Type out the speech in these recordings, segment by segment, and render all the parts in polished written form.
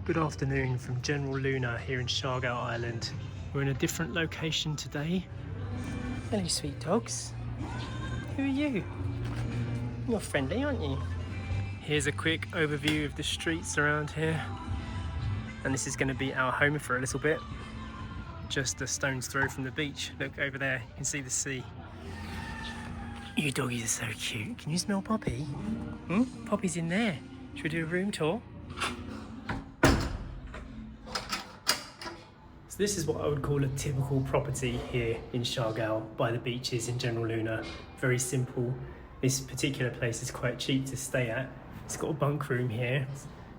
Good afternoon from General Luna here in Shargout Island. We're in a different location today. Hello sweet dogs. Who are you? You're friendly, aren't you? Here's a quick overview of the streets around here. And this is going to be our home for a little bit. Just a stone's throw from the beach. Look over there, you can see the sea. You doggies are so cute. Can you smell Poppy? Poppy's in there. Should we do a room tour? So this is what I would call a typical property here in Shargout by the beaches in General Luna. Very simple. This particular place is quite cheap to stay at. It's got a bunk room here.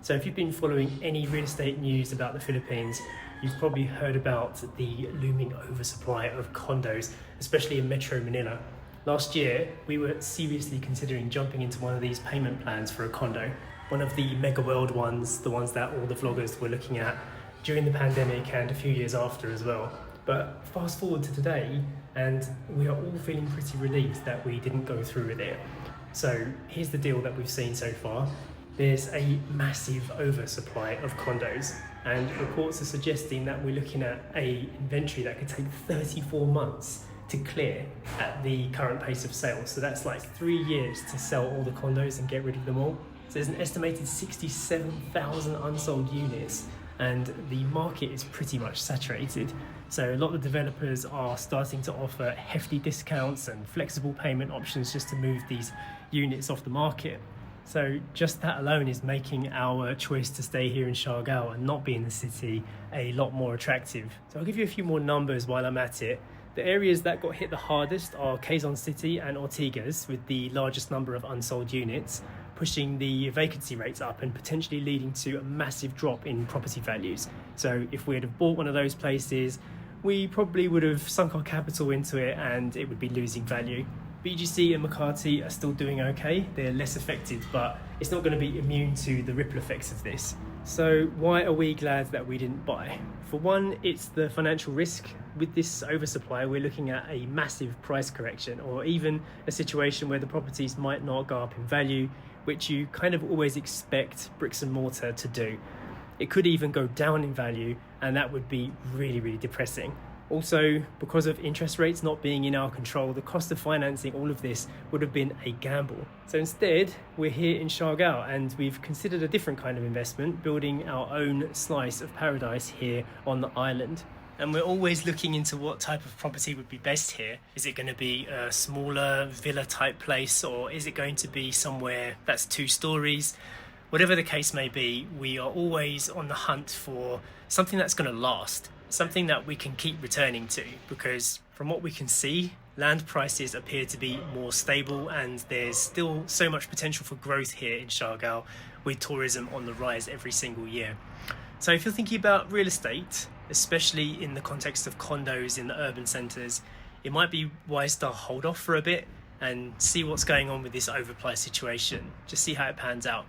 So if you've been following any real estate news about the Philippines, you've probably heard about the looming oversupply of condos, especially in Metro Manila. Last year, we were seriously considering jumping into one of these payment plans for a condo. One of the mega world ones, the ones that all the vloggers were looking at during the pandemic and a few years after as well. But fast forward to today, and we are all feeling pretty relieved that we didn't go through with it. So here's the deal that we've seen so far. There's a massive oversupply of condos, and reports are suggesting that we're looking at a inventory that could take 34 months to clear at the current pace of sales. So that's like 3 years to sell all the condos and get rid of them all. So there's an estimated 67,000 unsold units, and the market is pretty much saturated. So a lot of developers are starting to offer hefty discounts and flexible payment options just to move these units off the market. So just that alone is making our choice to stay here in Shargout and not be in the city a lot more attractive. So I'll give you a few more numbers while I'm at it. The areas that got hit the hardest are Quezon City and Ortigas, with the largest number of unsold units, pushing the vacancy rates up and potentially leading to a massive drop in property values. So if we had have bought one of those places, we probably would have sunk our capital into it and it would be losing value. BGC and Makati are still doing okay. They're less affected, but it's not going to be immune to the ripple effects of this. So why are we glad that we didn't buy? For one, it's the financial risk. With this oversupply, we're looking at a massive price correction, or even a situation where the properties might not go up in value, which you kind of always expect bricks and mortar to do. It could even go down in value, and that would be really, really depressing. Also, because of interest rates not being in our control, the cost of financing all of this would have been a gamble. So instead, we're here in Shargout and we've considered a different kind of investment, building our own slice of paradise here on the island. And we're always looking into what type of property would be best here. Is it going to be a smaller villa type place, or is it going to be somewhere that's 2 stories? Whatever the case may be, we are always on the hunt for something that's going to last. Something that we can keep returning to, because from what we can see, land prices appear to be more stable and there's still so much potential for growth here in Shargout, with tourism on the rise every single year. So if you're thinking about real estate, especially in the context of condos in the urban centres, it might be wise to hold off for a bit and see what's going on with this oversupply situation. Just see how it pans out.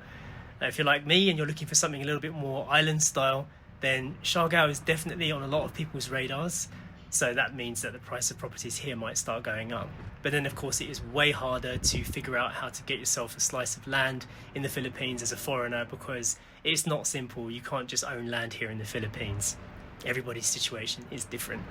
Now, if you're like me and you're looking for something a little bit more island style, then Shargout is definitely on a lot of people's radars. So that means that the price of properties here might start going up. But then of course it is way harder to figure out how to get yourself a slice of land in the Philippines as a foreigner, because it's not simple. You can't just own land here in the Philippines. Everybody's situation is different.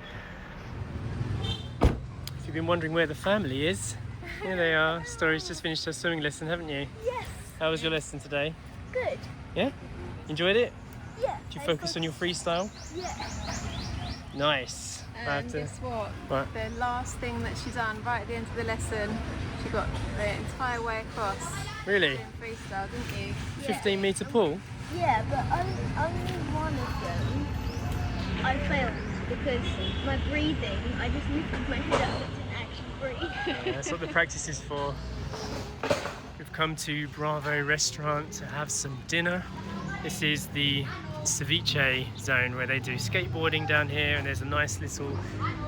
If you've been wondering where the family is, here they are. Story's just finished her swimming lesson, haven't you? Yes. How was your lesson today? Good. Yeah? Enjoyed it? Yeah. Did you focus on your freestyle? Yeah. Nice. And guess what? What? The last thing that she done right at the end of the lesson, she got the entire way across. Really? In freestyle, didn't you? 15 metre pool? Yeah, but only one of them I failed because my breathing, I just lifted my head up and didn't actually breathe. Yeah, that's what the practice is for. We've come to Bravo restaurant to have some dinner. This is the ceviche zone where they do skateboarding down here, and there's a nice little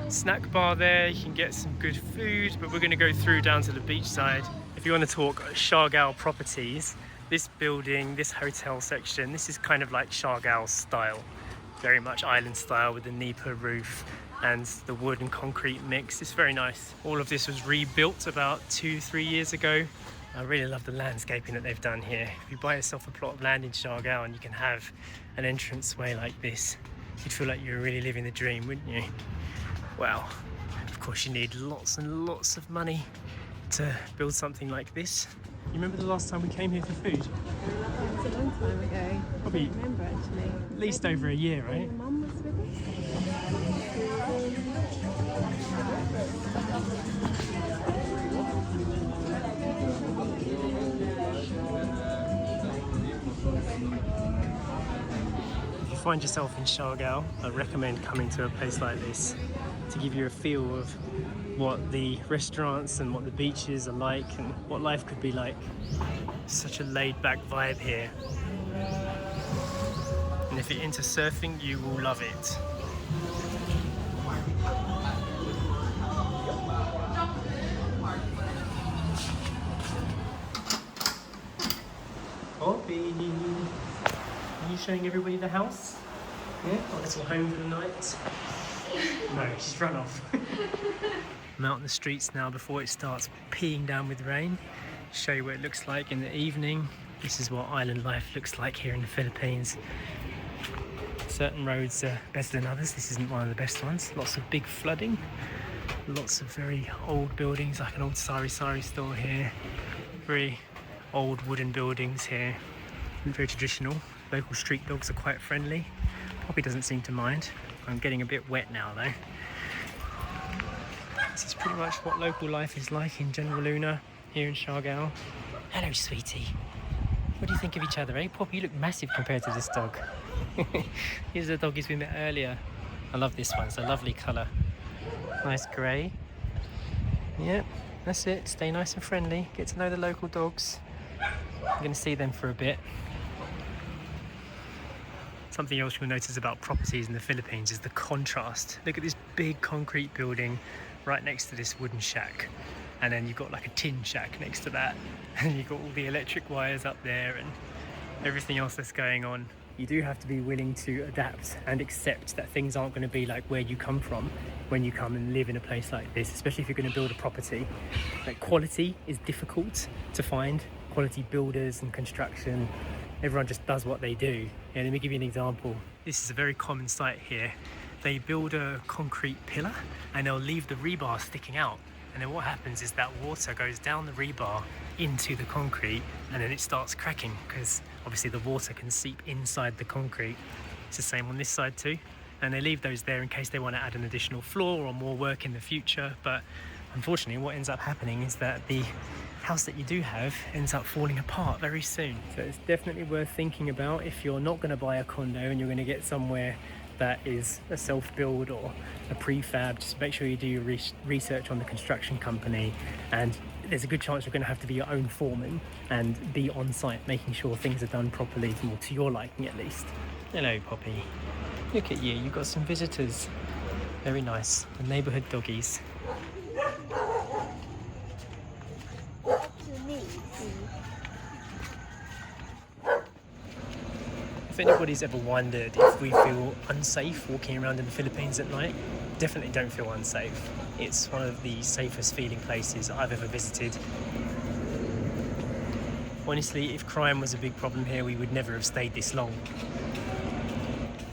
snack bar there. You can get some good food, but we're going to go through down to the beach side. If you want to talk Shargout properties, this building, this hotel section, this is kind of like Shargout style. Very much island style with the Nipa roof and the wood and concrete mix. It's very nice. All of this was rebuilt about 2-3 years ago. I really love the landscaping that they've done here. If you buy yourself a plot of land in Siargao and you can have an entranceway like this, you'd feel like you're really living the dream, wouldn't you? Wow. Of course, you need lots and lots of money to build something like this. You remember the last time we came here for food? It's a long time ago. Probably I don't remember actually. at least over a year, right? Your mum was with us. If you find yourself in Siargao, I recommend coming to a place like this to give you a feel of what the restaurants and what the beaches are like and what life could be like. Such a laid-back vibe here. And if you're into surfing, you will love it. Poppy, are you showing everybody the house? Yeah, our little home for the night. No, she's run off. I'm out in the streets now before it starts peeing down with rain. Show you what it looks like in the evening. This is what island life looks like here in the Philippines. Certain roads are better than others. This isn't one of the best ones. Lots of big flooding. Lots of very old buildings, like an old sari-sari store here. Very old wooden buildings here. Very traditional. Local street dogs are quite friendly. Poppy doesn't seem to mind. I'm getting a bit wet now though. This is pretty much what local life is like in General Luna here in Siargao. Hello, sweetie. What do you think of each other, eh? Poppy, you look massive compared to this dog. Here's the doggies we met earlier. I love this one. It's a lovely colour. Nice grey. Yep, that's it. Stay nice and friendly. Get to know the local dogs. I'm going to see them for a bit. Something else you'll notice about properties in the Philippines is the contrast. Look at this big concrete building right next to this wooden shack. And then you've got like a tin shack next to that. And you've got all the electric wires up there and everything else that's going on. You do have to be willing to adapt and accept that things aren't going to be like where you come from when you come and live in a place like this, especially if you're going to build a property. Like, quality is difficult to find. Quality builders and construction, everyone just does what they do. Yeah, let me give you an example. This is a very common sight here. They build a concrete pillar and they'll leave the rebar sticking out. And then what happens is that water goes down the rebar into the concrete and then it starts cracking because obviously the water can seep inside the concrete. It's the same on this side too. And they leave those there in case they want to add an additional floor or more work in the future. But unfortunately, what ends up happening is that the house that you do have ends up falling apart very soon. So it's definitely worth thinking about if you're not going to buy a condo and you're going to get somewhere that is a self-build or a prefab. Just make sure you do your research on the construction company, and there's a good chance you're going to have to be your own foreman and be on site making sure things are done properly, more to your liking at least. Hello, Poppy. Look at you, you've got some visitors. Very nice, the neighbourhood doggies. If anybody's ever wondered if we feel unsafe walking around in the Philippines at night, definitely don't feel unsafe. It's one of the safest feeling places I've ever visited. Honestly, if crime was a big problem here, we would never have stayed this long.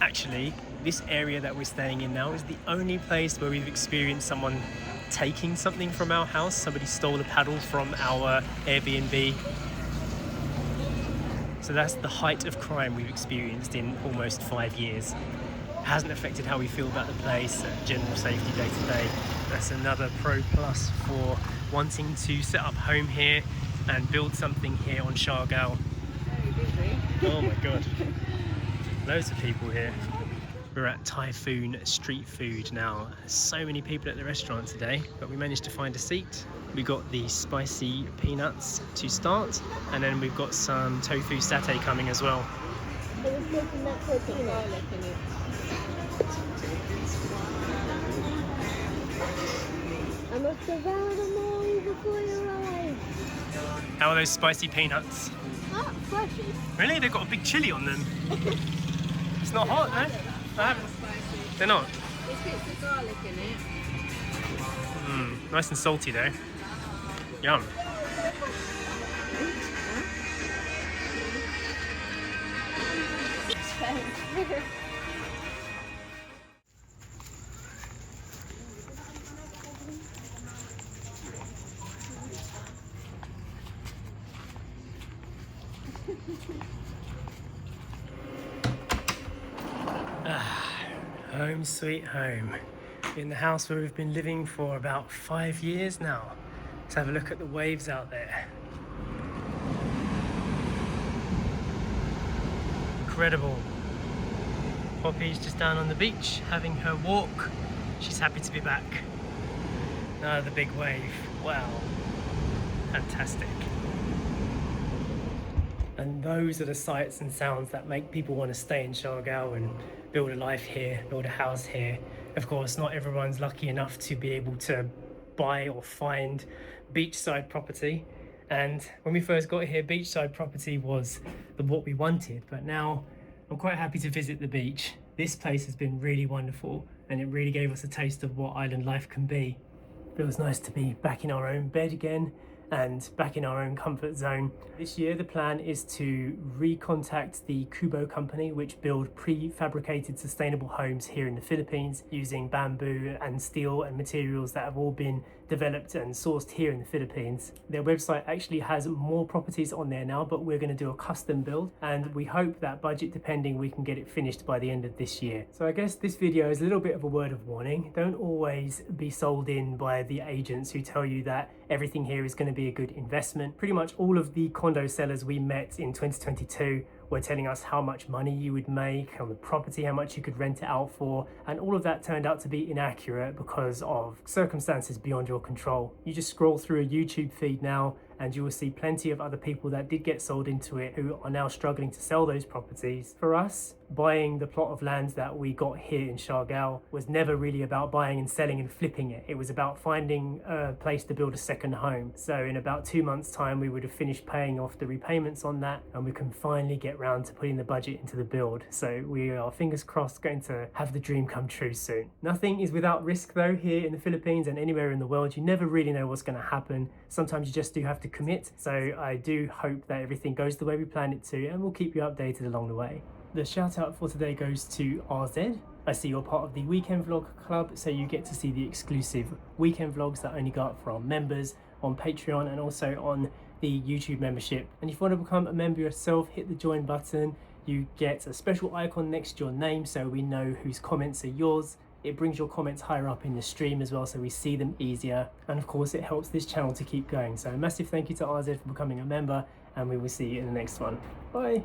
Actually, this area that we're staying in now is the only place where we've experienced someone taking something from our house. Somebody stole a paddle from our Airbnb. So that's the height of crime we've experienced in almost 5 years. It hasn't affected how we feel about the place, general safety day to day. That's another pro plus for wanting to set up home here and build something here on Siargao. Very busy. Oh my god. Loads of people here. We're at Typhoon Street Food now. So many people at the restaurant today, but we managed to find a seat. We got the spicy peanuts to start, and then we've got some tofu satay coming as well. It was making that protein. I must have found them all before you arrived. How are those spicy peanuts? Ah, freshy. Really? They've got a big chilli on them. It's not hot, no? I haven't. Spicy. They're not. There's bits of garlic in it. Nice and salty though. Yum. Home sweet home. In the house where we've been living for about 5 years now. Let's have a look at the waves out there. Incredible. Poppy's just down on the beach having her walk. She's happy to be back. Another big wave. Wow. Fantastic. And those are the sights and sounds that make people want to stay in Siargao and build a life here, build a house here. Of course, not everyone's lucky enough to be able to buy or find beachside property. And when we first got here, beachside property was what we wanted. But now I'm quite happy to visit the beach. This place has been really wonderful and it really gave us a taste of what island life can be. Feels nice to be back in our own bed again and back in our own comfort zone. This year the plan is to recontact the Kubo company, which build prefabricated sustainable homes here in the Philippines using bamboo and steel and materials that have all been developed and sourced here in the Philippines. Their website actually has more properties on there now, but we're going to do a custom build and we hope that, budget depending, we can get it finished by the end of this year. So I guess this video is a little bit of a word of warning. Don't always be sold in by the agents who tell you that everything here is going to be a good investment. Pretty much all of the condo sellers we met in 2022 were telling us how much money you would make on the property, how much you could rent it out for, and all of that turned out to be inaccurate because of circumstances beyond your control. You just scroll through a YouTube feed now and you will see plenty of other people that did get sold into it who are now struggling to sell those properties. For us, buying the plot of land that we got here in Siargao was never really about buying and selling and flipping it. It was about finding a place to build a second home. So in about 2 months' time, we would have finished paying off the repayments on that and we can finally get round to putting the budget into the build. So we are, fingers crossed, going to have the dream come true soon. Nothing is without risk though here in the Philippines and anywhere in the world. You never really know what's going to happen. Sometimes you just do have to commit. So I do hope that everything goes the way we planned it to and we'll keep you updated along the way. The shout out for today goes to RZ. I see you're part of the Weekend Vlog Club, so you get to see the exclusive weekend vlogs that only go up for our members on Patreon and also on the YouTube membership. And if you want to become a member yourself, hit the join button. You get a special icon next to your name so we know whose comments are yours. It brings your comments higher up in the stream as well, so we see them easier. And of course, it helps this channel to keep going. So a massive thank you to RZ for becoming a member, and we will see you in the next one. Bye.